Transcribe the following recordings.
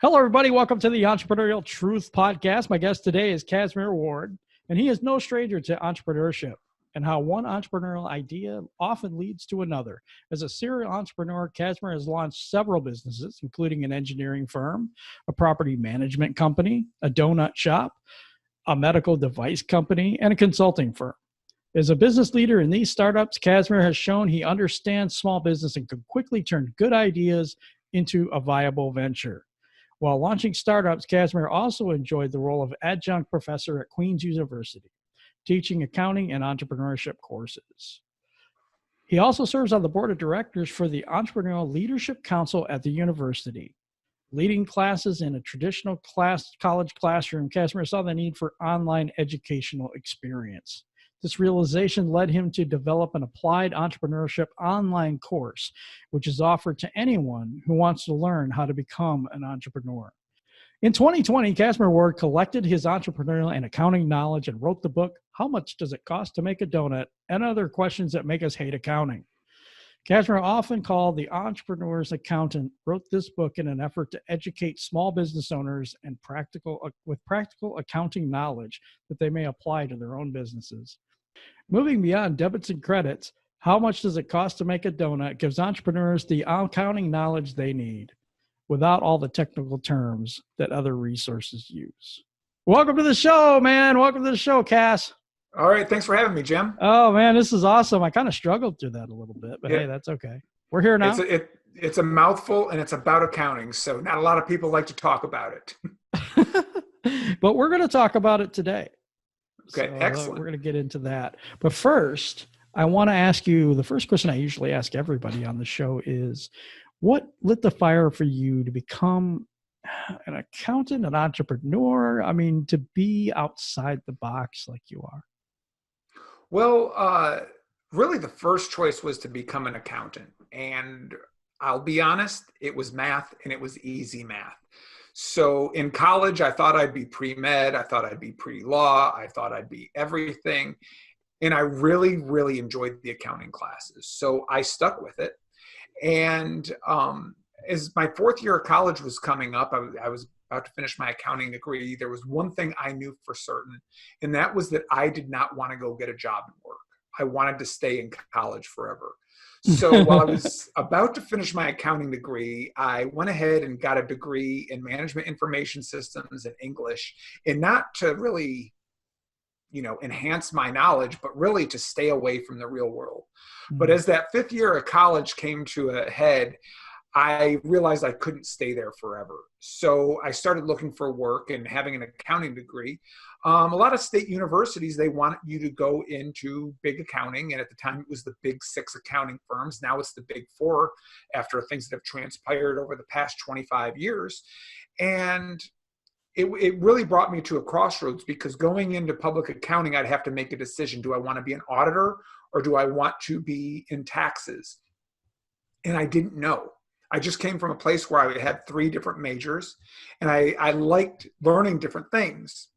Hello, everybody. Welcome to the Entrepreneurial Truth Podcast. My guest today is Cassmer Ward, and he is no stranger to entrepreneurship and how one entrepreneurial idea often leads to another. As a serial entrepreneur, Cassmer has launched several businesses, including an engineering firm, a property management company, a donut shop, a medical device company, and a consulting firm. As a business leader in these startups, Cassmer has shown he understands small business and can quickly turn good ideas into a viable venture. While launching startups, Cassmer also enjoyed the role of Adjunct Professor at Queen's University, teaching accounting and entrepreneurship courses. He also serves on the board of directors for the Entrepreneurial Leadership Council at the university. Leading classes in a traditional college classroom, Cassmer saw the need for online educational experience. This realization led him to develop an applied entrepreneurship online course, which is offered to anyone who wants to learn how to become an entrepreneur. In 2020, Cassmer Ward collected his entrepreneurial and accounting knowledge and wrote the book, How Much Does It Cost to Make a Doughnut? And Other Questions That Make Us Hate Accounting. Cassmer, often called the entrepreneur's accountant, wrote this book in an effort to educate small business owners and with practical accounting knowledge that they may apply to their own businesses. Moving beyond debits and credits, How Much Does It Cost to Make a Doughnut gives entrepreneurs the accounting knowledge they need without all the technical terms that other resources use. Welcome to the show, man. Welcome to the show, Cass. All right. Thanks for having me, Jim. Oh, man, this is awesome. I kind of struggled through that a little bit, but hey, that's okay. We're here now. It's a mouthful, and it's about accounting, so not a lot of people like to talk about it. But we're going to talk about it today. Okay, so, excellent. We're going to get into that. But first, I want to ask you, the first question I usually ask everybody on the show is, what lit the fire for you to become an accountant, an entrepreneur? I mean, to be outside the box like you are. Well, really the first choice was to become an accountant. And I'll be honest, it was math, and it was easy math. So in college, I thought I'd be pre-med. I thought I'd be pre-law. I thought I'd be everything. And I really, really enjoyed the accounting classes. So I stuck with it. And as my fourth year of college was coming up, I was about to finish my accounting degree. There was one thing I knew for certain, and that was that I did not want to go get a job and work. I wanted to stay in college forever. So while I was about to finish my accounting degree, I went ahead and got a degree in management information systems and English, and not to really, enhance my knowledge, but really to stay away from the real world. Mm-hmm. But as that fifth year of college came to a head, I realized I couldn't stay there forever. So I started looking for work, and having an accounting degree. A lot of state universities, they want you to go into big accounting. And at the time, it was the big 6 accounting firms. Now it's the big 4 after things that have transpired over the past 25 years. And it really brought me to a crossroads, because going into public accounting, I'd have to make a decision. Do I want to be an auditor, or do I want to be in taxes? And I didn't know. I just came from a place where I had 3 different majors, and I liked learning different things.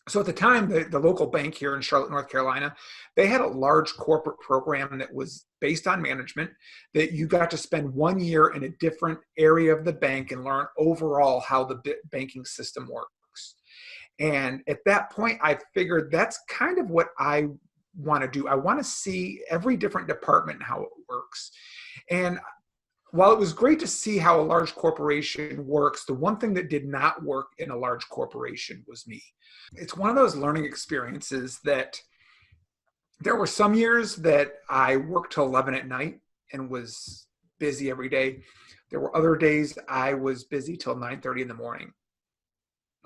So at the time, the local bank here in Charlotte, North Carolina, they had a large corporate program that was based on management, that you got to spend 1 year in a different area of the bank and learn overall how the banking system works. And at that point, I figured that's kind of what I want to do. I want to see every different department and how it works. And while it was great to see how a large corporation works, the one thing that did not work in a large corporation was me. It's one of those learning experiences that there were some years that I worked till 11 at night and was busy every day. There were other days I was busy till 9:30 in the morning,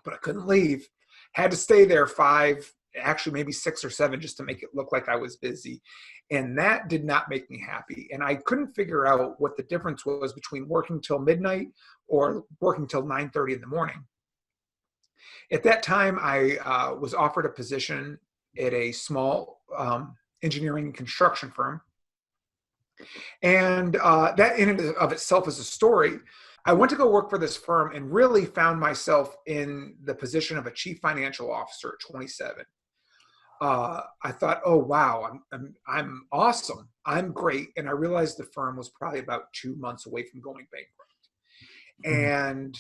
but I couldn't leave. Had to stay there 5, actually maybe 6 or 7, just to make it look like I was busy. And that did not make me happy. And I couldn't figure out what the difference was between working till midnight or working till 9:30 in the morning. At that time, I was offered a position at a small engineering and construction firm. And that in and of itself is a story. I went to go work for this firm and really found myself in the position of a chief financial officer at 27. I thought, oh, wow, I'm awesome. I'm great. And I realized the firm was probably about 2 months away from going bankrupt. And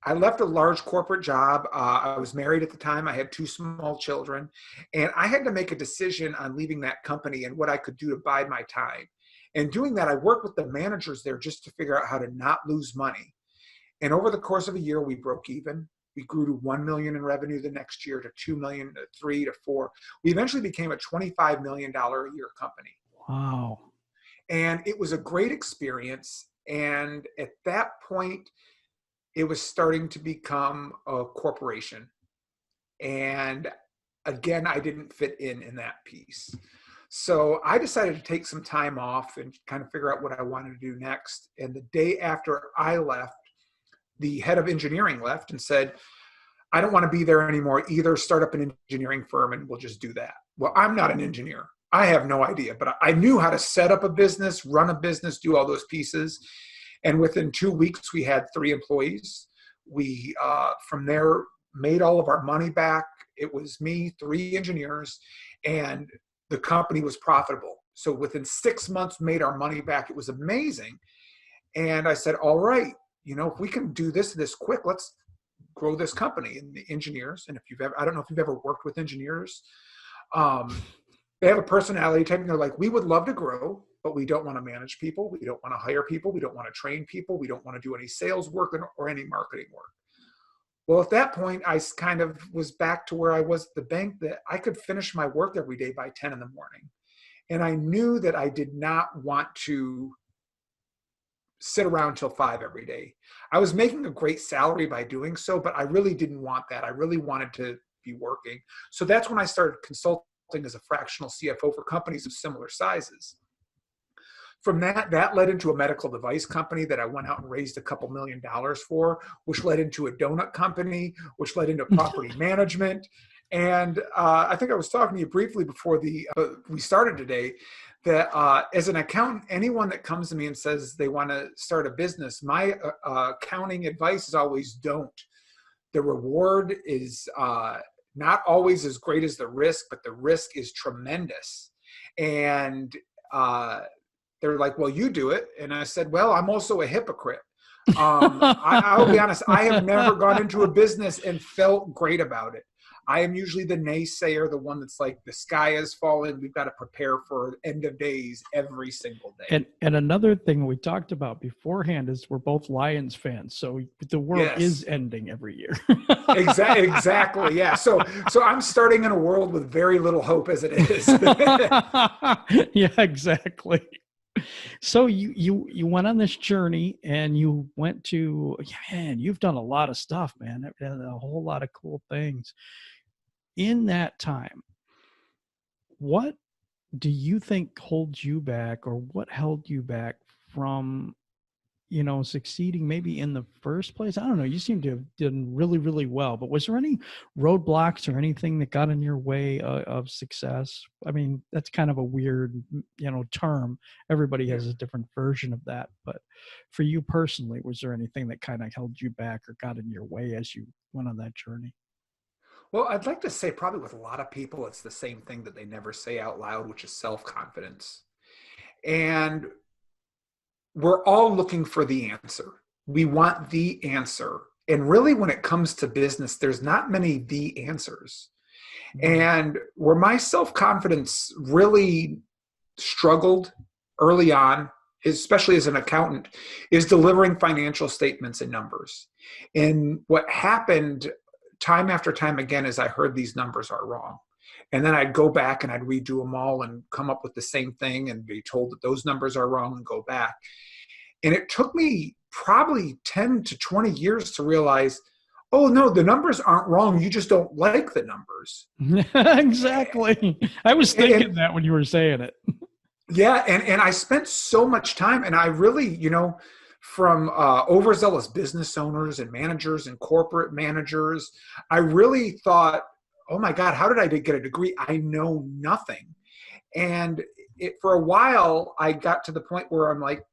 I left a large corporate job. I was married at the time. I had 2 small children, and I had to make a decision on leaving that company and what I could do to bide my time. And doing that, I worked with the managers there just to figure out how to not lose money. And over the course of a year, we broke even. We grew to 1 million in revenue the next year, to 2 million, to 3, to 4. We eventually became a $25 million a year company. Wow. And it was a great experience. And at that point, it was starting to become a corporation. And again, I didn't fit in that piece. So I decided to take some time off and kind of figure out what I wanted to do next. And the day after I left, the head of engineering left and said, I don't want to be there anymore. Either start up an engineering firm and we'll just do that. Well, I'm not an engineer. I have no idea, but I knew how to set up a business, run a business, do all those pieces. And within 2 weeks, we had 3 employees. We, from there, made all of our money back. It was me, 3 engineers, and the company was profitable. So within 6 months, made our money back. It was amazing. And I said, all right, if we can do this quick, let's grow this company. And the engineers, and I don't know if you've ever worked with engineers, they have a personality type, and they're like, we would love to grow, but we don't want to manage people. We don't want to hire people. We don't want to train people. We don't want to do any sales work or any marketing work. Well, at that point, I kind of was back to where I was at the bank, that I could finish my work every day by 10 in the morning. And I knew that I did not want to sit around till 5 every day. I was making a great salary by doing so, but I really didn't want that. I really wanted to be working. So that's when I started consulting as a fractional CFO for companies of similar sizes. From that led into a medical device company that I went out and raised a couple $1 million for, which led into a donut company, which led into property management. And I think I was talking to you briefly before we started today, that as an accountant, anyone that comes to me and says they want to start a business, my accounting advice is always don't. The reward is not always as great as the risk, but the risk is tremendous. And they're like, well, you do it. And I said, well, I'm also a hypocrite. I'll be honest, I have never gone into a business and felt great about it. I am usually the naysayer, the one that's like, the sky has fallen. We've got to prepare for end of days every single day. And another thing we talked about beforehand is we're both Lions fans. So the world is ending every year. Exactly. Yeah. So I'm starting in a world with very little hope as it is. Yeah, exactly. So you went on this journey and you went to, man, you've done a lot of stuff, man. A whole lot of cool things. In that time, what do you think holds you back, or what held you back from, succeeding maybe in the first place? I don't know. You seem to have done really, really well, but was there any roadblocks or anything that got in your way of success? I mean, that's kind of a weird, term. Everybody has a different version of that. But for you personally, was there anything that kind of held you back or got in your way as you went on that journey? Well, I'd like to say probably with a lot of people, it's the same thing that they never say out loud, which is self-confidence. And we're all looking for the answer. We want the answer. And really, when it comes to business, there's not many the answers. And where my self-confidence really struggled early on, especially as an accountant, is delivering financial statements and numbers. And what happened time after time again is I heard these numbers are wrong. And then I'd go back and I'd redo them all and come up with the same thing and be told that those numbers are wrong and go back. And it took me probably 10 to 20 years to realize, oh, no, the numbers aren't wrong. You just don't like the numbers. Exactly. I was thinking that when you were saying it. Yeah. And I spent so much time, and I really, from overzealous business owners and managers and corporate managers, I really thought, oh my God, how did I get a degree? I know nothing. And for a while, I got to the point where I'm like,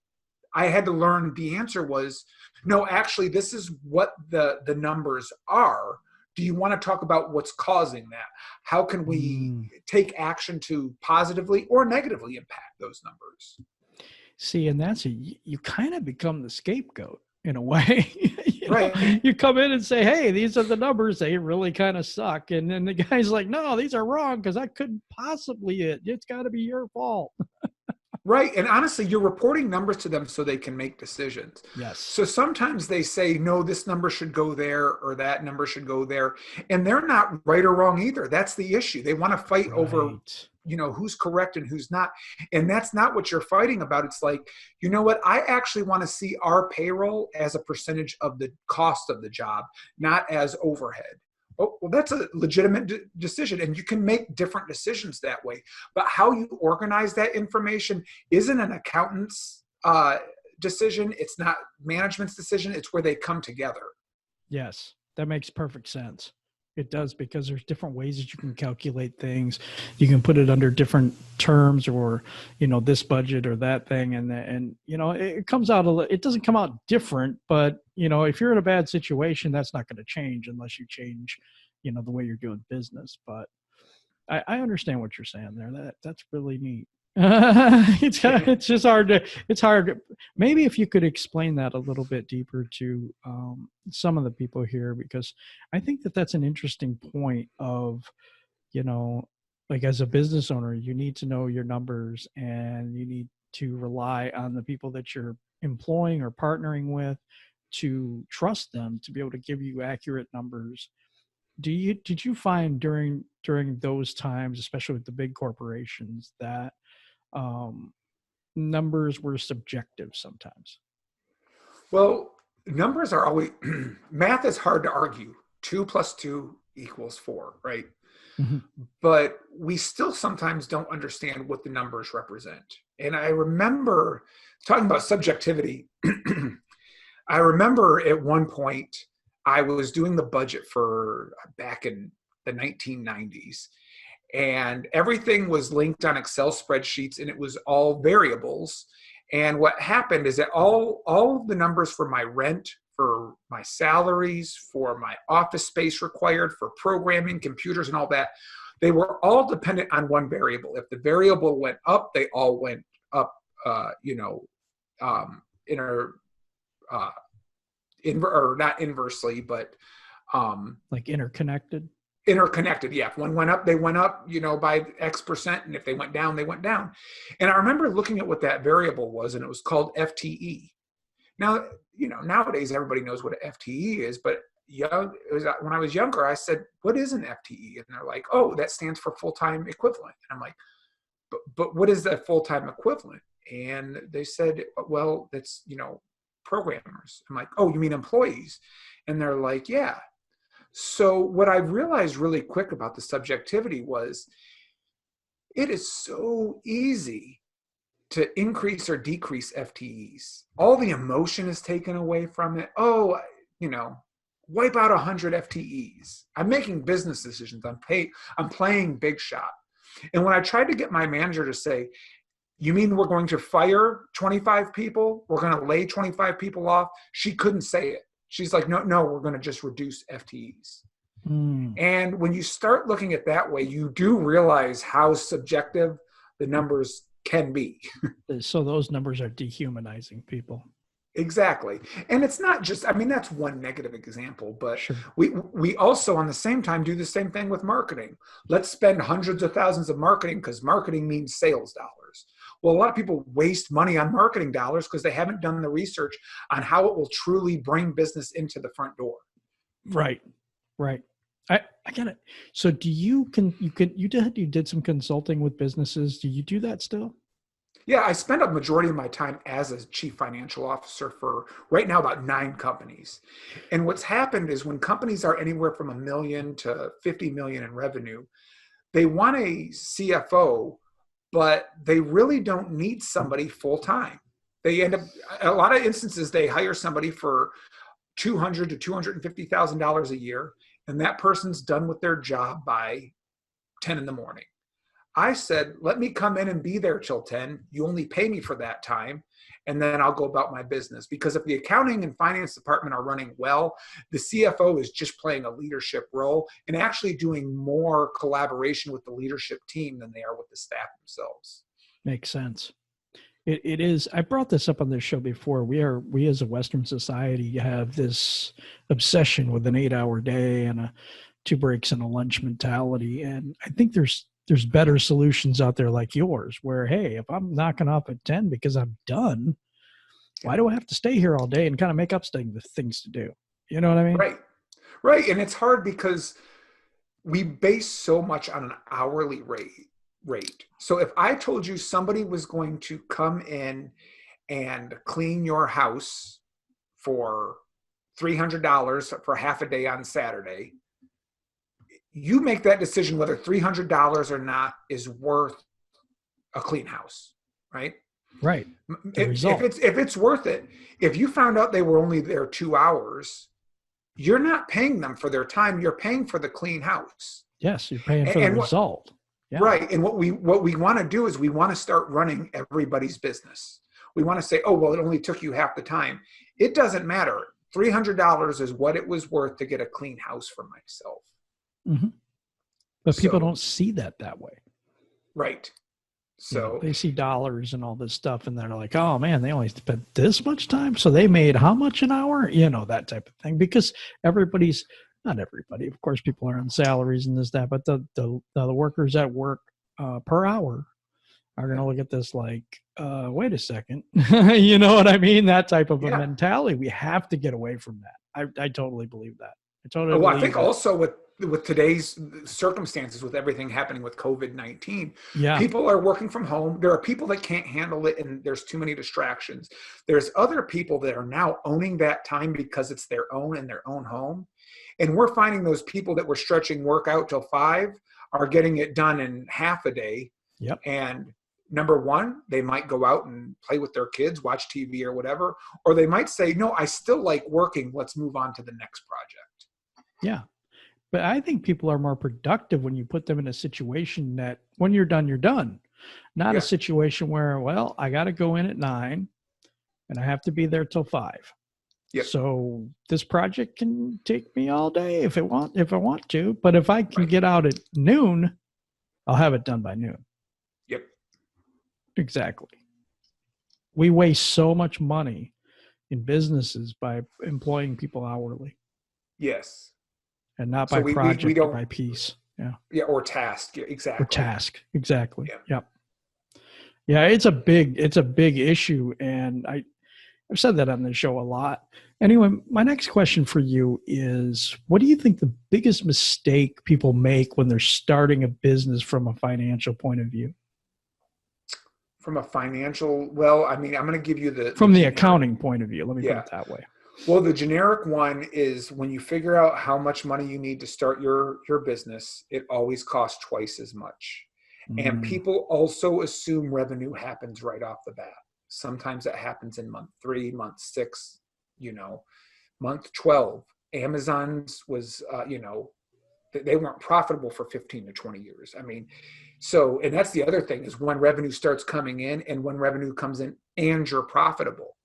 I had to learn. The answer was, no, actually, this is what the numbers are. Do you want to talk about what's causing that? How can we take action to positively or negatively impact those numbers? See, and you kind of become the scapegoat in a way. Right. You come in and say, hey, these are the numbers. They really kind of suck. And then the guy's like, no, these are wrong because I couldn't possibly it. It's got to be your fault. Right. And honestly, you're reporting numbers to them so they can make decisions. Yes. So sometimes they say, no, this number should go there or that number should go there. And they're not right or wrong either. That's the issue. They want to fight over, who's correct and who's not. And that's not what you're fighting about. It's like, you know what? I actually want to see our payroll as a percentage of the cost of the job, not as overhead. Oh, well, that's a legitimate decision, and you can make different decisions that way. But how you organize that information isn't an accountant's decision. It's not management's decision. It's where they come together. Yes, that makes perfect sense. It does, because there's different ways that you can calculate things. You can put it under different terms, or, this budget or that thing. And it comes out, it doesn't come out different, but if you're in a bad situation, that's not going to change unless you change, the way you're doing business. But I understand what you're saying there. That's really neat. It's just hard. Maybe if you could explain that a little bit deeper to some of the people here, because I think that's an interesting point of, like, as a business owner, you need to know your numbers, and you need to rely on the people that you're employing or partnering with to trust them to be able to give you accurate numbers. Did you find during those times, especially with the big corporations, that numbers were subjective sometimes? Well, numbers are always, math is hard to argue. 2 + 2 = 4, right? Mm-hmm. But we still sometimes don't understand what the numbers represent. And I remember talking about subjectivity. I remember at one point I was doing the budget for back in the 1990s. And everything was linked on Excel spreadsheets, and it was all variables. And what happened is that all of the numbers for my rent, for my salaries, for my office space required, for programming, computers, and all that, they were all dependent on one variable. If the variable went up, they all went up, or not inversely, but like interconnected. Interconnected, yeah. If one went up, they went up, by X%, and if they went down, they went down. And I remember looking at what that variable was, and it was called FTE. Now, nowadays everybody knows what an FTE is, but when I was younger, I said, "What is an FTE?" And they're like, "Oh, that stands for full-time equivalent." And I'm like, "But what is that full-time equivalent?" And they said, "Well, that's programmers." I'm like, "Oh, you mean employees?" And they're like, "Yeah." So what I realized really quick about the subjectivity was, it is so easy to increase or decrease FTEs. All the emotion is taken away from it. Oh, wipe out 100 FTEs. I'm making business decisions. I'm playing big shot. And when I tried to get my manager to say, "You mean we're going to fire 25 people? We're going to lay 25 people off?" She couldn't say it. She's like, no, we're going to just reduce FTEs. And when you start looking at that way, you do realize how subjective the numbers can be. So those numbers are dehumanizing people. Exactly. And it's not just, that's one negative example, but sure, we also on the same time do the same thing with marketing. Let's spend hundreds of thousands of marketing because marketing means sales dollars. Well, a lot of people waste money on marketing dollars because they haven't done the research on how it will truly bring business into the front door. Right. I get it. So you did some consulting with businesses. Do you do that still? Yeah, I spend a majority of my time as a chief financial officer for right now about 9 companies. And what's happened is when companies are anywhere from $1 million to $50 million in revenue, they want a CFO, but they really don't need somebody full time. They end up, a lot of instances, they hire somebody for $200,000 to $250,000 a year, and that person's done with their job by 10 in the morning. I said, let me come in and be there till 10. You only pay me for that time, and then I'll go about my business. Because if the accounting and finance department are running well, the CFO is just playing a leadership role and actually doing more collaboration with the leadership team than they are with the staff themselves. Makes sense. It is. I brought this up on this show before. We as a Western society have this obsession with an 8-hour day and a 2 breaks and a lunch mentality. And I think there's better solutions out there like yours where, hey, if I'm knocking off at 10 because I'm done, why do I have to stay here all day and kind of make up things to do? You know what I mean? Right. Right. And it's hard because we base so much on an hourly rate. So if I told you somebody was going to come in and clean your house for $300 for half a day on Saturday, you make that decision whether $300 or not is worth a clean house, right? Right. If it's worth it, if you found out they were only there 2 hours, you're not paying them for their time. You're paying for the clean house. Yes, you're paying for the result. Yeah. Right. And what we want to do is we want to start running everybody's business. We want to say, oh, well, it only took you half the time. It doesn't matter. $300 is what it was worth to get a clean house for myself. Mm-hmm. But people don't see that way. Right. So they see dollars and all this stuff and they're like, oh man, they only spent this much time. So they made how much an hour? That type of thing. Because not everybody, of course, people are on salaries and this, that, but the workers that work per hour are going to look at this like, wait a second. You know what I mean? That type of a mentality. We have to get away from that. I totally believe that. I think also with today's circumstances, with everything happening with COVID-19, people are working from home. There are people that can't handle it and there's too many distractions. There's other people that are now owning that time because it's their own in their own home. And we're finding those people that were stretching work out till 5 are getting it done in half a day. Yep. And number one, they might go out and play with their kids, watch TV or whatever, or they might say, no, I still like working. Let's move on to the next project. Yeah. But I think people are more productive when you put them in a situation that when you're done, you're done. Not a situation where, well, I got to go in at 9 and I have to be there till 5. Yep. So this project can take me all day if I want to, but if I can get out at noon, I'll have it done by noon. Yep. Exactly. We waste so much money in businesses by employing people hourly. Yes. And not by project or by piece. Yeah. Yeah. Or task. Yeah, exactly. Or task. Exactly. Yeah. Yep. Yeah. It's a big issue. And I've said that on the show a lot. Anyway, my next question for you is, what do you think the biggest mistake people make when they're starting a business from a financial point of view? From a financial, well, I mean, I'm going to give you the accounting point of view. Let me put it that way. Well, the generic one is when you figure out how much money you need to start your business, it always costs twice as much. And people also assume revenue happens right off the bat. Sometimes it happens in month 3, month 6, month 12. Amazon's was, they weren't profitable for 15 to 20 years. I mean, and that's the other thing is when revenue starts coming in and when revenue comes in and you're profitable.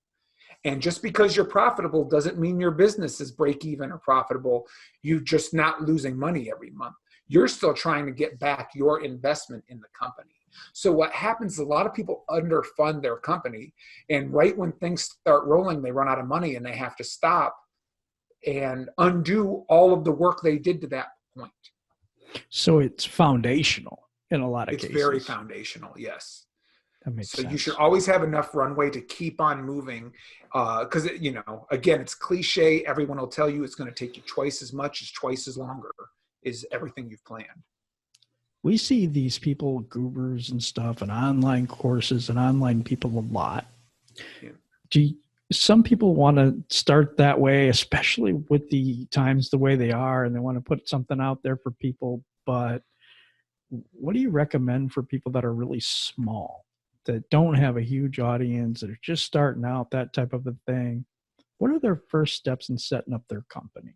And just because you're profitable doesn't mean your business is break even or profitable. You're just not losing money every month. You're still trying to get back your investment in the company. So what happens is a lot of people underfund their company. And right when things start rolling, they run out of money and they have to stop and undo all of the work they did to that point. So it's foundational in a lot of cases. It's very foundational, yes. That makes sense. You should always have enough runway to keep on moving because, again, it's cliche. Everyone will tell you it's going to take you twice as much as twice as longer is everything you've planned. We see these people, gurus and stuff, and online courses and online people a lot. Yeah. Some people want to start that way, especially with the times the way they are, and they want to put something out there for people. But what do you recommend for people that are really small, that don't have a huge audience, that are just starting out, that type of a thing? What are their first steps in setting up their company?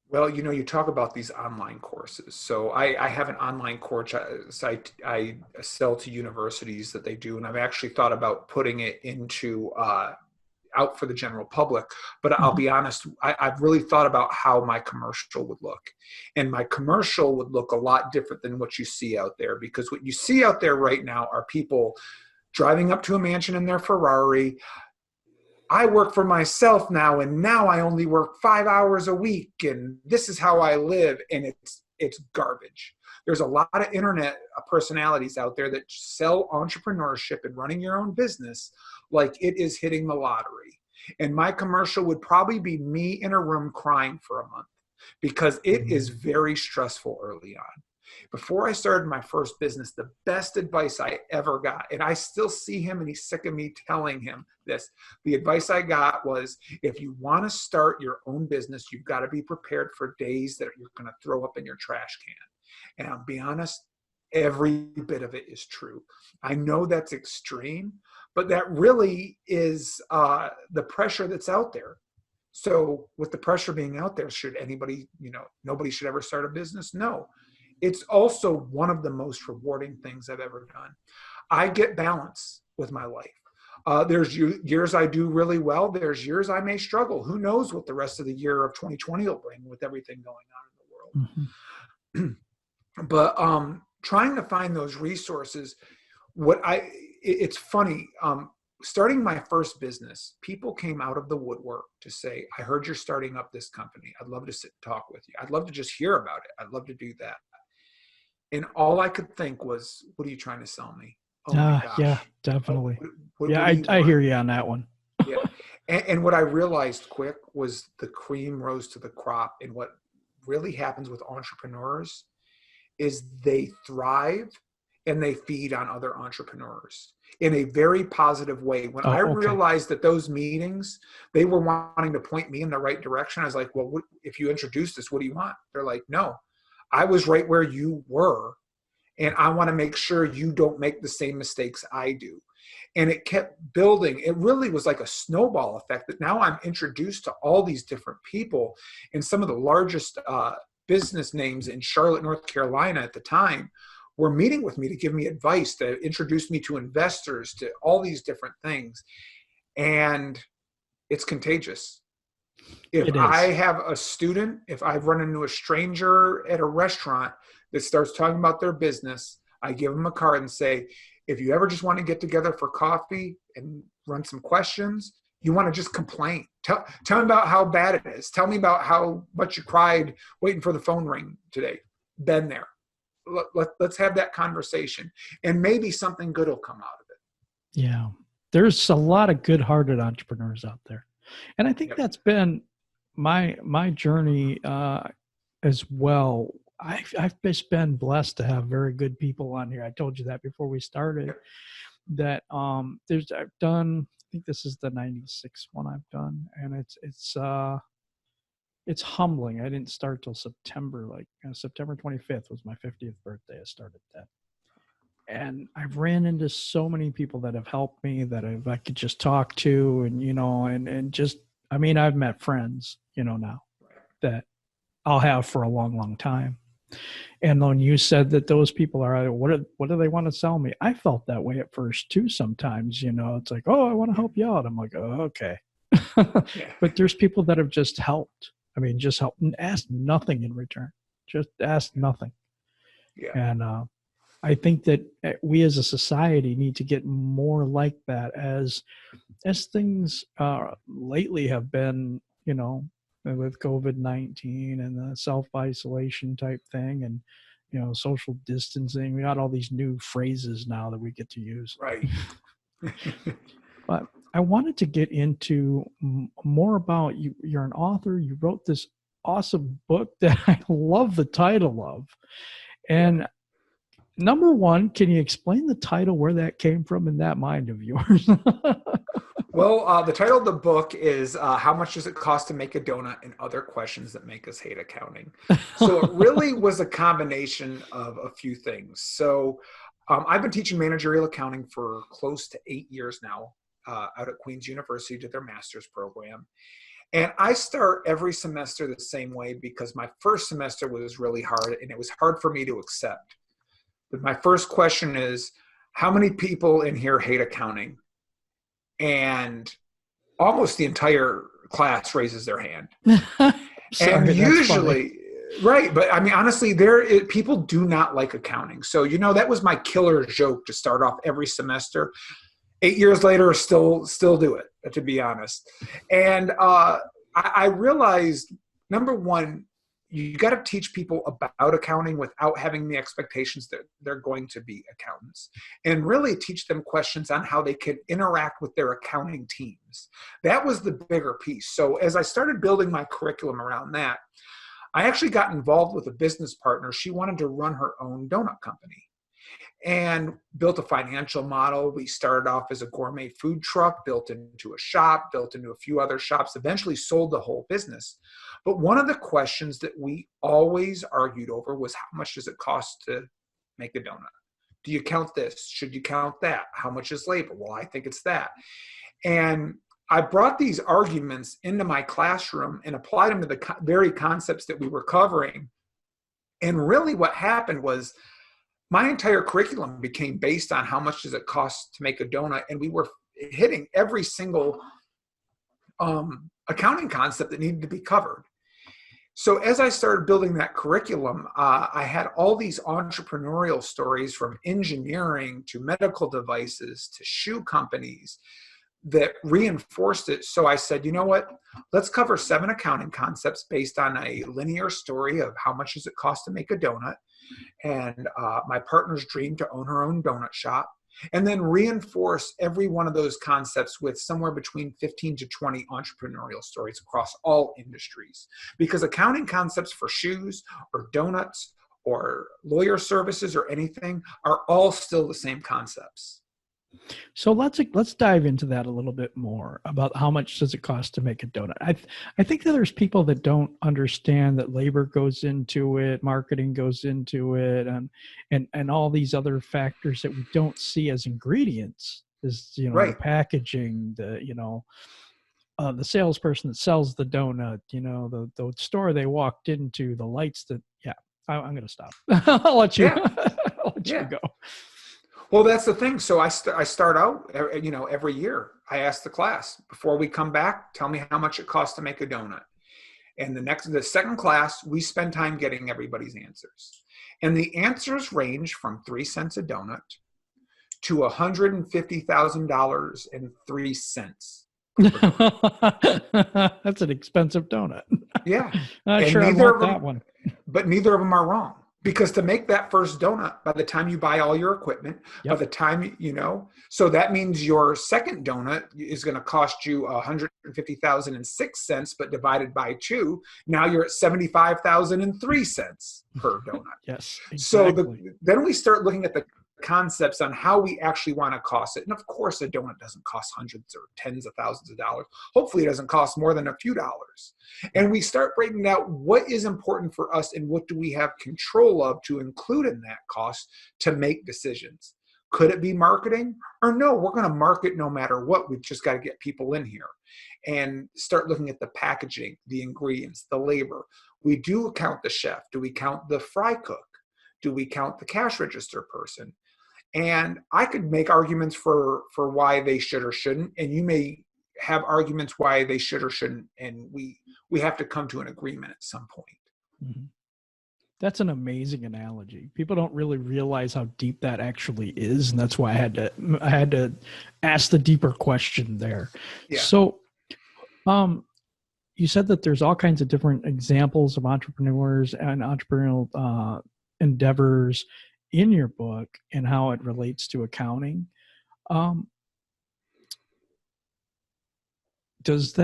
Well, you talk about these online courses. So I have an online course I sell to universities that they do, and I've actually thought about putting it into out for the general public. But I'll be honest, I've really thought about how my commercial would look. And my commercial would look a lot different than what you see out there, because what you see out there right now are people driving up to a mansion in their Ferrari. I work for myself now, and now I only work 5 hours a week, and this is how I live. And it's garbage. There's a lot of internet personalities out there that sell entrepreneurship and running your own business like it is hitting the lottery. And my commercial would probably be me in a room crying for a month, because it is very stressful early on. Before I started my first business, the best advice I ever got, and I still see him and he's sick of me telling him this, the advice I got was, if you want to start your own business, you've got to be prepared for days that you're going to throw up in your trash can. And I'll be honest, every bit of it is true. I know that's extreme, but that really is the pressure that's out there. So with the pressure being out there, should anybody, nobody should ever start a business? No. It's also one of the most rewarding things I've ever done. I get balance with my life. There's years I do really well. There's years I may struggle. Who knows what the rest of the year of 2020 will bring with everything going on in the world. But trying to find those resources, it's funny, starting my first business, people came out of the woodwork to say, I heard you're starting up this company. I'd love to sit and talk with you. I'd love to just hear about it. I'd love to do that. And all I could think was, what are you trying to sell me? Oh my gosh. Yeah, definitely. What I hear you on that one. Yeah. And what I realized quick was the cream rose to the crop. And what really happens with entrepreneurs is they thrive and they feed on other entrepreneurs in a very positive way. When I realized that those meetings, they were wanting to point me in the right direction, I was like, well, if you introduce this, what do you want? They're like, no, I was right where you were, and I want to make sure you don't make the same mistakes I do. And it kept building. It really was like a snowball effect, that now I'm introduced to all these different people, and some of the largest business names in Charlotte, North Carolina at the time were meeting with me to give me advice, to introduce me to investors, to all these different things. And it's contagious. If I have a student, if I run into a stranger at a restaurant that starts talking about their business, I give them a card and say, if you ever just want to get together for coffee and run some questions, you want to just complain. Tell me about how bad it is. Tell me about how much you cried waiting for the phone ring today. Been there. Let's have that conversation, and maybe something good will come out of it. Yeah. There's a lot of good-hearted entrepreneurs out there. And I think that's been my journey as well. I've just been blessed to have very good people on here. I told you that before we started, that I've done, I think this is the 96th one I've done, and it's humbling. I didn't start till September, September 25th was my 50th birthday. I started that. And I've ran into so many people that have helped me, that I could just talk to, and, and just, I've met friends, now that I'll have for a long, long time. And when you said that those people are, what do they want to sell me? I felt that way at first too. Sometimes, it's like, oh, I want to help you out. I'm like, oh, okay. But there's people that have just helped. Just helped and asked nothing in return. Just asked nothing. Yeah. And I think that we as a society need to get more like that, as things lately have been, with COVID-19 and the self-isolation type thing, and, social distancing. We got all these new phrases now that we get to use. Right. But I wanted to get into more about you. You're an author. You wrote this awesome book that I love the title of. And number one, can you explain the title, where that came from in that mind of yours? Well, the title of the book is How Much Does It Cost to Make a Donut and Other Questions That Make Us Hate Accounting. So it really was a combination of a few things. So I've been teaching managerial accounting for close to 8 years now out at Queen's University, to their master's program. And I start every semester the same way, because my first semester was really hard, and it was hard for me to accept. But my first question is, how many people in here hate accounting? And almost the entire class raises their hand. Sorry, and usually, right. But honestly, people do not like accounting. So, that was my killer joke to start off every semester. 8 years later, still do it, to be honest. And I realized, number one, you got to teach people about accounting without having the expectations that they're going to be accountants, and really teach them questions on how they can interact with their accounting teams. That was the bigger piece. So as I started building my curriculum around that, I actually got involved with a business partner. She wanted to run her own donut company and built a financial model. We started off as a gourmet food truck, built into a shop, built into a few other shops, eventually sold the whole business. But one of the questions that we always argued over was, how much does it cost to make a donut? Do you count this? Should you count that? How much is labor? Well, I think it's that. And I brought these arguments into my classroom and applied them to the very concepts that we were covering. And really what happened was, my entire curriculum became based on how much does it cost to make a donut. And we were hitting every single accounting concept that needed to be covered. So as I started building that curriculum, I had all these entrepreneurial stories, from engineering to medical devices to shoe companies, that reinforced it. So I said, you know what, let's cover 7 accounting concepts based on a linear story of how much does it cost to make a donut, and my partner's dream to own her own donut shop, and then reinforce every one of those concepts with somewhere between 15 to 20 entrepreneurial stories across all industries. Because accounting concepts for shoes or donuts or lawyer services or anything are all still the same concepts. So let's dive into that a little bit more, about how much does it cost to make a donut. I think that there's people that don't understand that labor goes into it, marketing goes into it, and all these other factors that we don't see as ingredients. Is, Right. the packaging, the salesperson that sells the donut, the store they walked into, the lights that. Yeah, I'm going to stop. I'll let you. Yeah. I'll let you go. Well, that's the thing. So I start out, every year I ask the class, before we come back, tell me how much it costs to make a donut. And the second class, we spend time getting everybody's answers. And the answers range from 3 cents a donut to $150,000 and 3 cents. That's an expensive donut. Yeah. Not sure I want that one. But neither of them are wrong. Because to make that first donut, by the time you buy all your equipment, by the time, so that means your second donut is going to cost you $150,006, but divided by 2, now you're at $75,003 per donut. Yes, exactly. So then we start looking at the concepts on how we actually want to cost it. And of course, a donut doesn't cost hundreds or tens of thousands of dollars. Hopefully it doesn't cost more than a few dollars. And we start breaking out what is important for us and what do we have control of to include in that cost to make decisions. Could it be marketing? Or no, we're going to market no matter what. We've just got to get people in here and start looking at the packaging, the ingredients, the labor. We do count the chef. Do we count the fry cook? Do we count the cash register person? And I could make arguments for why they should or shouldn't, and you may have arguments why they should or shouldn't, and we have to come to an agreement at some point. Mm-hmm. That's an amazing analogy. People don't really realize how deep that actually is, and that's why I had to ask the deeper question there. Yeah. So, you said that there's all kinds of different examples of entrepreneurs and entrepreneurial endeavors in your book and how it relates to accounting. Does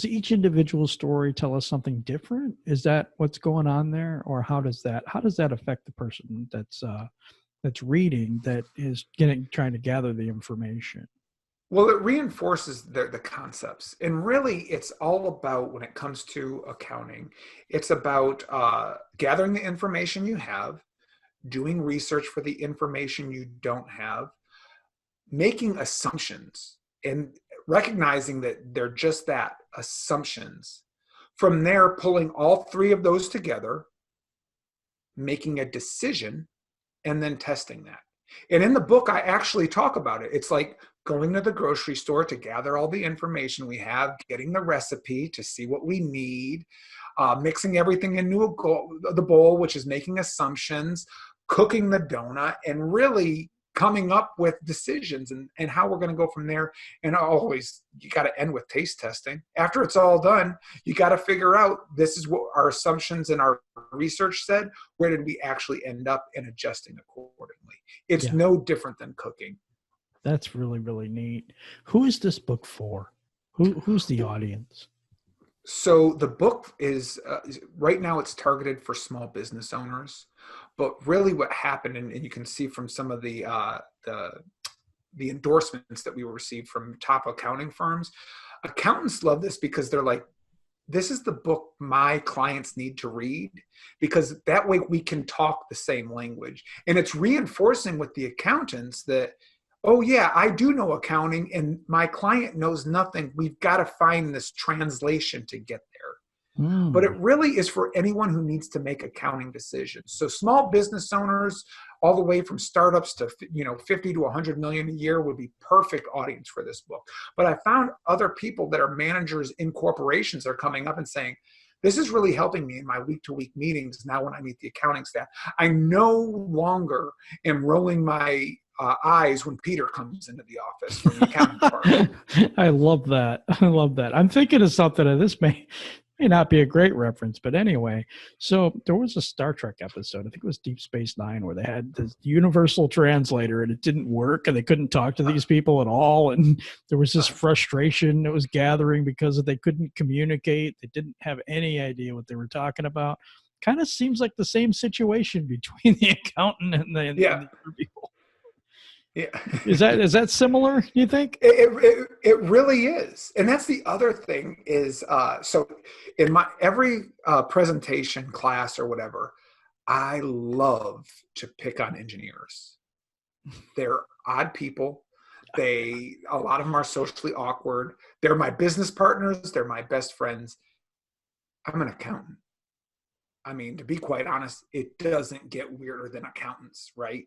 each individual story tell us something different? Is that what's going on there? Or how does that affect the person that's reading, that is trying to gather the information? Well, it reinforces the concepts. And really, it's all about, when it comes to accounting, it's about gathering the information you have, doing research for the information you don't have, making assumptions, and recognizing that they're just that, assumptions. From there, pulling all 3 of those together, making a decision, and then testing that. And in the book, I actually talk about it. It's like going to the grocery store to gather all the information we have, getting the recipe to see what we need, mixing everything into the bowl, which is making assumptions, cooking the donut, and really coming up with decisions and how we're going to go from there. And always, you got to end with taste testing. After it's all done, you got to figure out, this is what our assumptions and our research said. Where did we actually end up, and adjusting accordingly? It's no different than cooking. That's really, really neat. Who is this book for? Who's the audience? So the book is, right now it's targeted for small business owners, but really what happened, and you can see from some of the endorsements that we received from top accounting firms, accountants love this because they're like, this is the book my clients need to read, because that way we can talk the same language. And it's reinforcing with the accountants that, oh yeah, I do know accounting and my client knows nothing. We've got to find this translation to get there. But it really is for anyone who needs to make accounting decisions. So small business owners, all the way from startups to 50 to 100 million a year, would be perfect audience for this book. But I found other people that are managers in corporations are coming up and saying, this is really helping me in my week-to-week meetings. Now when I meet the accounting staff, I no longer am rolling my eyes when Peter comes into the office from the accounting department. I love that. I love that. I'm thinking of something, and this may not be a great reference, but anyway. So there was a Star Trek episode, I think it was Deep Space Nine, where they had this universal translator and it didn't work and they couldn't talk to these people at all. And there was this frustration that was gathering because they couldn't communicate. They didn't have any idea what they were talking about. Kind of seems like the same situation between the accountant and the other people. Yeah. Is that similar, you think? It really is. And that's the other thing is, so in my every presentation class or whatever, I love to pick on engineers. They're odd people. A lot of them are socially awkward. They're my business partners. They're my best friends. I'm an accountant. I mean, to be quite honest, it doesn't get weirder than accountants, right?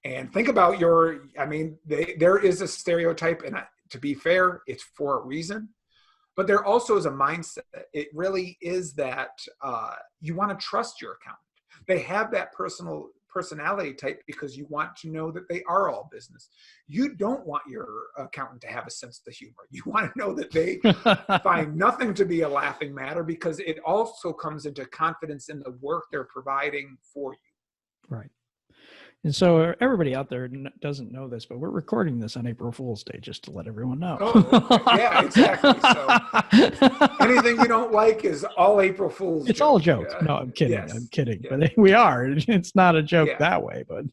And think about there is a stereotype, and to be fair, it's for a reason, but there also is a mindset. It really is that you want to trust your accountant. They have that personality type because you want to know that they are all business. You don't want your accountant to have a sense of humor. You want to know that they find nothing to be a laughing matter, because it also comes into confidence in the work they're providing for you. Right. And so everybody out there doesn't know this, but we're recording this on April Fool's Day, just to let everyone know. Oh, okay. Yeah, exactly. So anything you don't like is all April Fool's. It's all jokes. No, I'm kidding. Yes. I'm kidding. Yeah. But we are. It's not a joke that way. But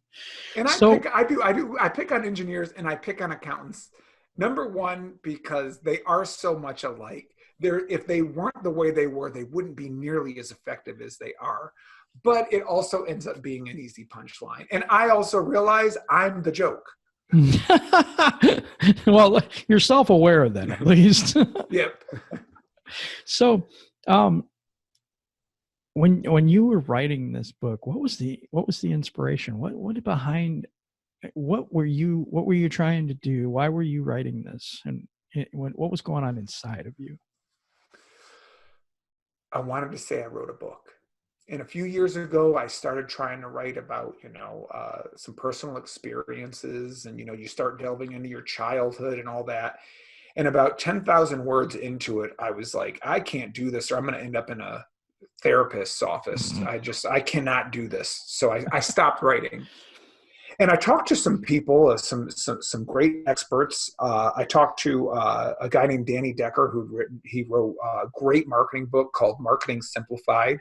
and I pick on engineers and I pick on accountants. Number one, because they are so much alike. If they weren't the way they were, they wouldn't be nearly as effective as they are. But it also ends up being an easy punchline. And I also realize I'm the joke. Well, you're self-aware of that, at least. Yep. So, when you were writing this book, what was the inspiration? What were you trying to do? Why were you writing this? And what was going on inside of you? I wanted to say I wrote a book. And a few years ago, I started trying to write about, some personal experiences, and, you start delving into your childhood and all that. And about 10,000 words into it, I was like, I can't do this, or I'm going to end up in a therapist's office. I cannot do this. So I stopped writing. And I talked to some people, some great experts. I talked to a guy named Danny Decker, he wrote a great marketing book called Marketing Simplified.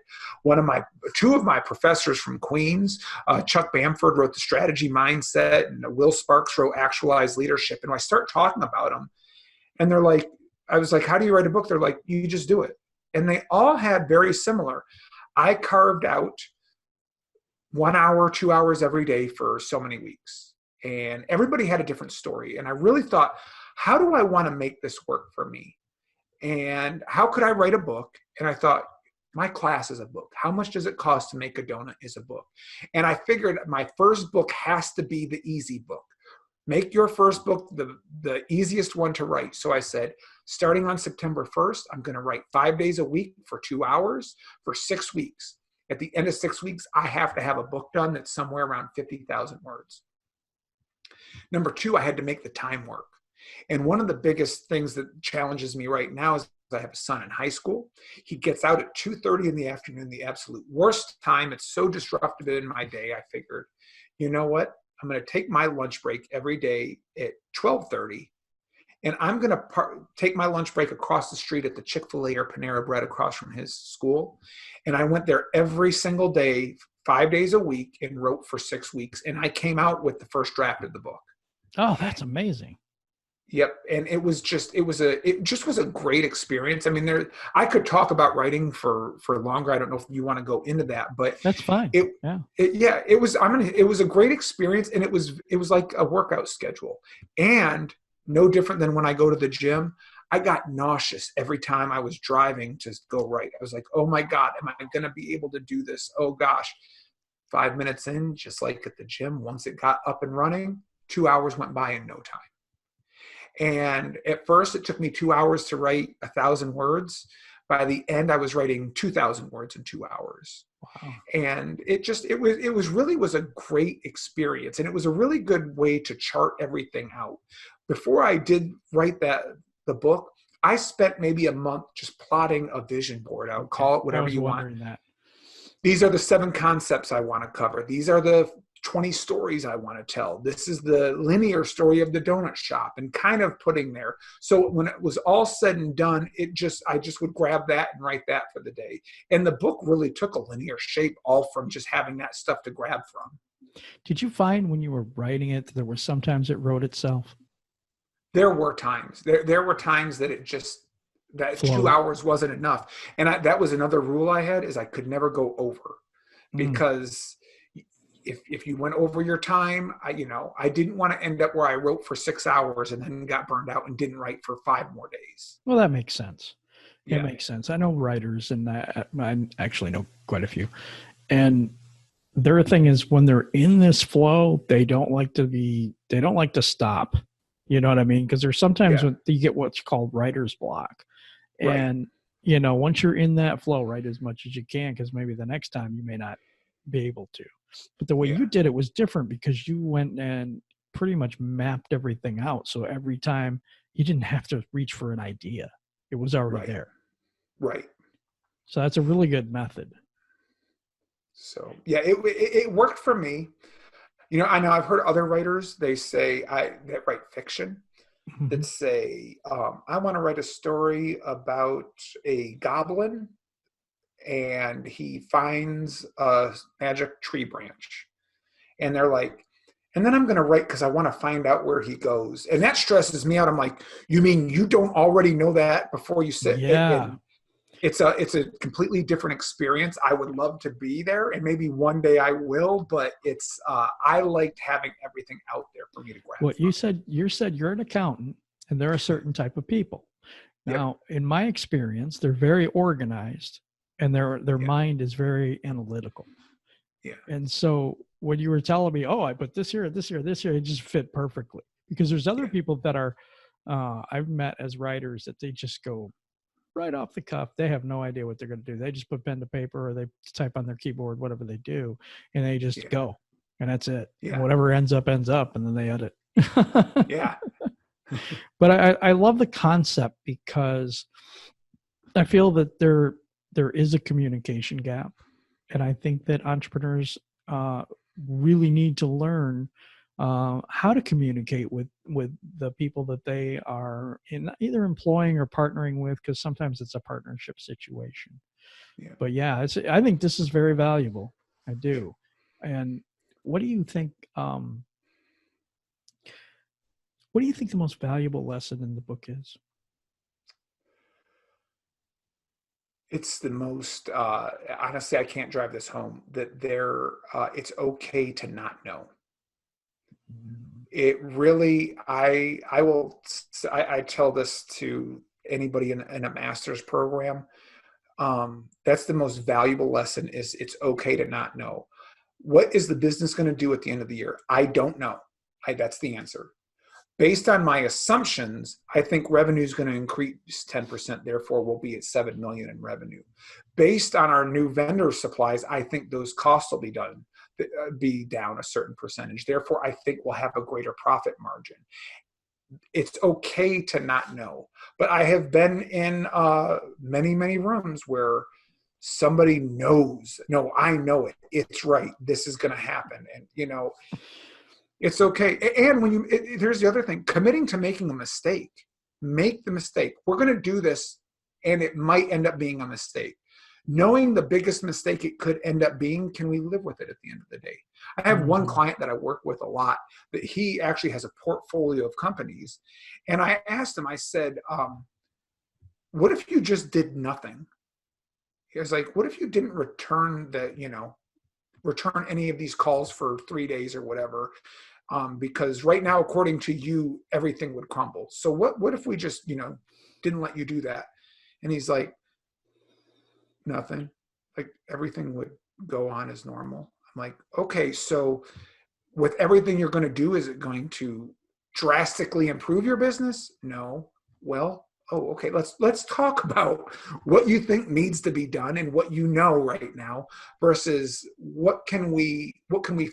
Two of my professors from Queens, Chuck Bamford wrote The Strategy Mindset, and Will Sparks wrote Actualized Leadership. And I start talking about them, and I was like, how do you write a book? They're like, you just do it. And they all had very similar. I carved out 1 hour, 2 hours every day for so many weeks. And everybody had a different story. And I really thought, how do I want to make this work for me? And how could I write a book? And I thought, my class is a book. How much does it cost to make a donut is a book? And I figured my first book has to be the easy book. Make your first book the easiest one to write. So I said, starting on September 1st, I'm going to write 5 days a week for 2 hours for 6 weeks. At the end of 6 weeks, I have to have a book done that's somewhere around 50,000 words. Number two, I had to make the time work. And one of the biggest things that challenges me right now is I have a son in high school. He gets out at 2:30 in the afternoon, the absolute worst time. It's so disruptive in my day. I figured, you know what? I'm going to take my lunch break every day at 12:30, and I'm going to take my lunch break across the street at the Chick-fil-A or Panera Bread across from his school. And I went there every single day, 5 days a week, and wrote for 6 weeks. And I came out with the first draft of the book. Oh, that's amazing. Yep. And it just was a great experience. I mean, I could talk about writing for longer. I don't know if you want to go into that, but that's fine. It was a great experience. And it was like a workout schedule, and no different than when I go to the gym. I got nauseous every time I was driving to go write. I was like, oh my God, am I going to be able to do this? Oh gosh. 5 minutes in, just like at the gym, once it got up and running, 2 hours went by in no time. And at first it took me 2 hours to write 1,000 words. By the end, I was writing 2,000 words in 2 hours. Wow. And it was a great experience. And it was a really good way to chart everything out. Before I did write the book, I spent maybe a month just plotting a vision board. I would call it whatever you want. These are the 7 concepts I want to cover. These are the 20 stories I want to tell. This is the linear story of the donut shop, and kind of putting there. So when it was all said and done, I just would grab that and write that for the day. And the book really took a linear shape, all from just having that stuff to grab from. Did you find when you were writing it, that there were sometimes it wrote itself? There were times. There were times that that Flow. 2 hours wasn't enough. And that was another rule I had, is I could never go over, because if you went over your time, I didn't want to end up where I wrote for 6 hours and then got burned out and didn't write for 5 more days. Well, that makes sense. Yeah. It makes sense. I know writers, and I actually know quite a few. And their thing is, when they're in this flow, they don't like to stop. You know what I mean? Because there's sometimes when you get what's called writer's block. Right. And, once you're in that flow, write as much as you can, because maybe the next time you may not be able to. But the way you did it was different, because you went and pretty much mapped everything out. So every time you didn't have to reach for an idea. It was already there. Right. So that's a really good method. So it worked for me. I know I've heard other writers, they say that write fiction, that say, I want to write a story about a goblin, and he finds a magic tree branch. And they're like, and then I'm going to write because I want to find out where he goes. And that stresses me out. I'm like, you mean you don't already know that before you sit? Yeah. And it's a completely different experience. I would love to be there, and maybe one day I will, but I liked having everything out there for me to grab. What you said you're an accountant, and they're a certain type of people. Now, in my experience, they're very organized, and their mind is very analytical. Yeah. And so when you were telling me, I put this here, this here, this here, it just fit perfectly. Because there's other people that are, I've met as writers, that they just go right off the cuff. They have no idea what they're going to do. They just put pen to paper, or they type on their keyboard, whatever they do, and they just go, and that's it. Yeah. And whatever ends up, and then they edit. Yeah. But I love the concept, because I feel that there is a communication gap. And I think that entrepreneurs really need to learn how to communicate with the people that they are either employing or partnering with, because sometimes it's a partnership situation. Yeah. But I think this is very valuable. I do. And what do you think? What do you think the most valuable lesson in the book is? It's the most, honestly, I can't drive this home, that it's okay to not know. It really, I tell this to anybody in a master's program. That's the most valuable lesson, is it's okay to not know. What is the business going to do at the end of the year? I don't know. That's the answer. Based on my assumptions, I think revenue is going to increase 10%. Therefore, we'll be at $7 million in revenue. Based on our new vendor supplies, I think those costs will be done. be down a certain percentage. Therefore, I think we'll have a greater profit margin. It's okay to not know. But I have been in many, many rooms where somebody knows, no, I know it. It's right. This is going to happen. And, it's okay. And when here's the other thing, committing to making a mistake, make the mistake. We're going to do this and it might end up being a mistake. Knowing the biggest mistake it could end up being, can we live with it at the end of the day? I have one client that I work with a lot that he actually has a portfolio of companies. And I asked him, I said, what if you just did nothing? He was like, what if you didn't return any of these calls for 3 days or whatever? Because right now, according to you, everything would crumble. So what if we just, didn't let you do that? And he's like, nothing. Like everything would go on as normal. I'm like, okay, so with everything you're going to do, is it going to drastically improve your business? No. Well, okay, let's talk about what you think needs to be done and what you know right now versus what can we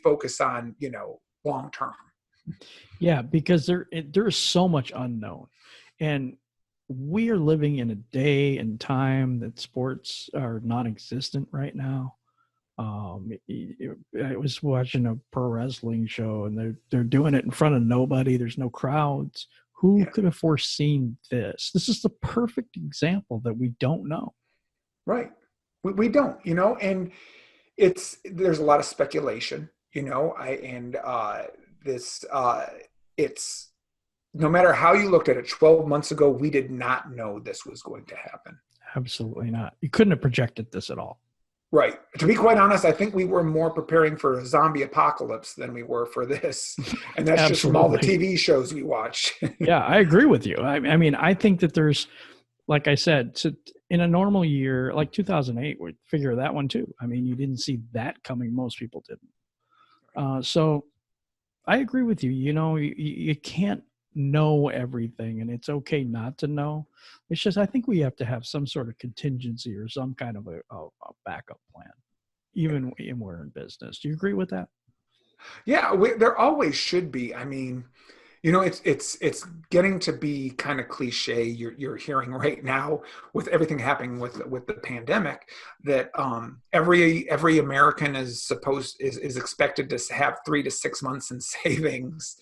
focus on, long term. Yeah, because there is so much unknown, and we are living in a day and time that sports are non-existent right now. I was watching a pro wrestling show, and they're doing it in front of nobody. There's no crowds. Who could have foreseen this? This is the perfect example that we don't know. Right. We don't, and there's a lot of speculation, it's no matter how you looked at it 12 months ago, we did not know this was going to happen. Absolutely not. You couldn't have projected this at all. Right. To be quite honest, I think we were more preparing for a zombie apocalypse than we were for this. And that's just from all the TV shows we watch. Yeah, I agree with you. I mean, I think that there's, like I said, in a normal year, like 2008, we'd figure that one too. I mean, you didn't see that coming. Most people didn't. So I agree with you. You can't know everything, and it's okay not to know. It's just, I think we have to have some sort of contingency or some kind of a backup plan, even when we're in business. Do you agree with that? Yeah, there always should be. I mean, it's getting to be kind of cliche. You're hearing right now with everything happening with the pandemic that every American is expected to have 3 to 6 months in savings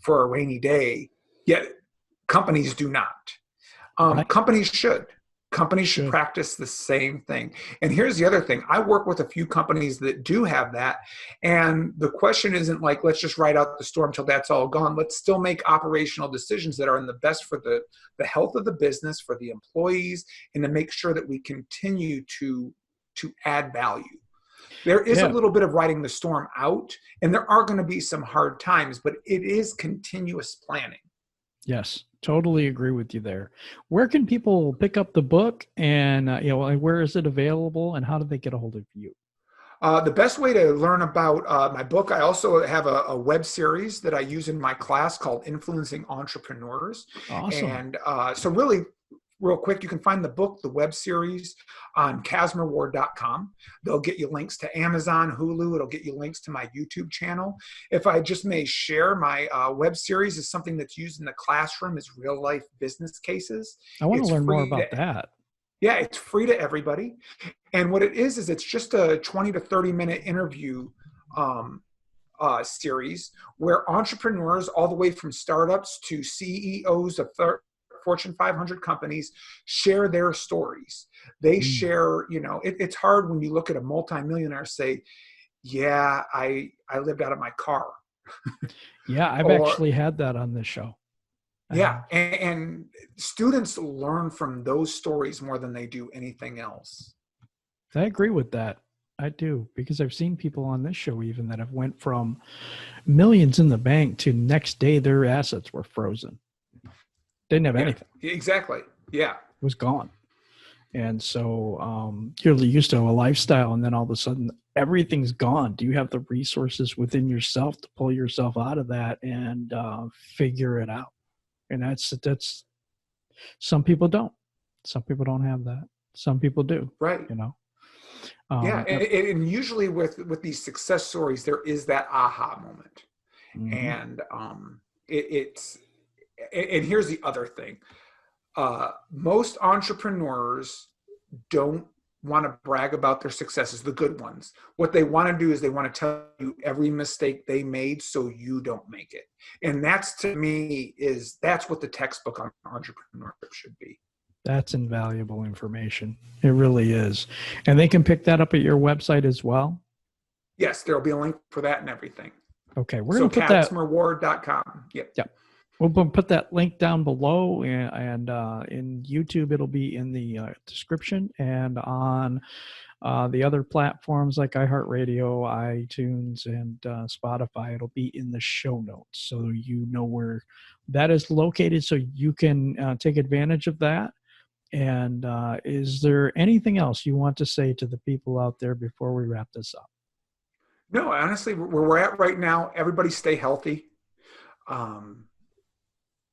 for a rainy day. Yet companies do not. Right. Companies should practice the same thing. And here's the other thing. I work with a few companies that do have that. And the question isn't like, let's just ride out the storm till that's all gone. Let's still make operational decisions that are in the best for the health of the business, for the employees, and to make sure that we continue to add value. There is a little bit of riding the storm out, and there are going to be some hard times, but it is continuous planning. Yes, totally agree with you there. Where can people pick up the book, and where is it available, and how do they get a hold of you? The best way to learn about my book, I also have a web series that I use in my class called Influencing Entrepreneurs. Awesome. And so really, real quick, you can find the book, the web series on CassmerWard.com. They'll get you links to Amazon, Hulu. It'll get you links to my YouTube channel. If I just may share, my web series is something that's used in the classroom as real life business cases. I want to learn more about that. Yeah, it's free to everybody. And what it is it's just a 20 to 30 minute interview series where entrepreneurs all the way from startups to CEOs of Fortune 500 companies share their stories. They share, it's hard when you look at a multimillionaire say, yeah, I lived out of my car. Yeah, I've actually had that on this show. Yeah, and students learn from those stories more than they do anything else. I agree with that. I do, because I've seen people on this show even that have went from millions in the bank to next day their assets were frozen. Didn't have anything. Exactly. Yeah. It was gone. And so you're used to a lifestyle, and then all of a sudden everything's gone. Do you have the resources within yourself to pull yourself out of that and figure it out? And that's some people don't. Some people don't have that. Some people do. Right. Yeah, and usually with these success stories, there is that aha moment, and it's and here's the other thing: most entrepreneurs don't want to brag about their successes, the good ones. What they want to do is they want to tell you every mistake they made so you don't make it. And that's, to me, that's what the textbook on entrepreneurship should be. That's invaluable information. It really is. And they can pick that up at your website as well? Yes, there'll be a link for that and everything. Okay, we're going to put that. CassmerWard.com. Yep. We'll put that link down below, and in YouTube, it'll be in the description, and on the other platforms like iHeartRadio, iTunes, and Spotify, it'll be in the show notes, so you know where that is located, so you can take advantage of that. And is there anything else you want to say to the people out there before we wrap this up? No, honestly, where we're at right now, everybody stay healthy.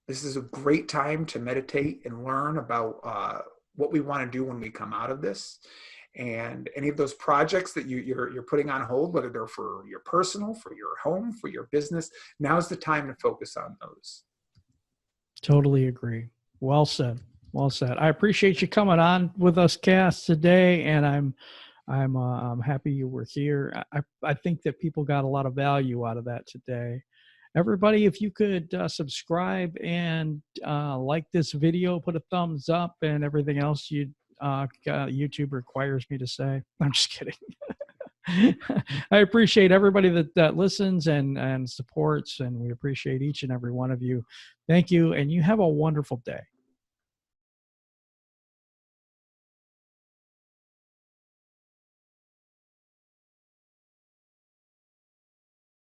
This is a great time to meditate and learn about what we want to do when we come out of this. And any of those projects that you're putting on hold, whether they're for your personal, for your home, for your business, now's the time to focus on those. Totally agree. Well said. Well said. I appreciate you coming on with us, Cass, today, and I'm happy you were here. I think that people got a lot of value out of that today. Everybody, if you could subscribe and like this video, put a thumbs up, and everything else YouTube requires me to say. I'm just kidding. I appreciate everybody that listens and supports, and we appreciate each and every one of you. Thank you, and you have a wonderful day.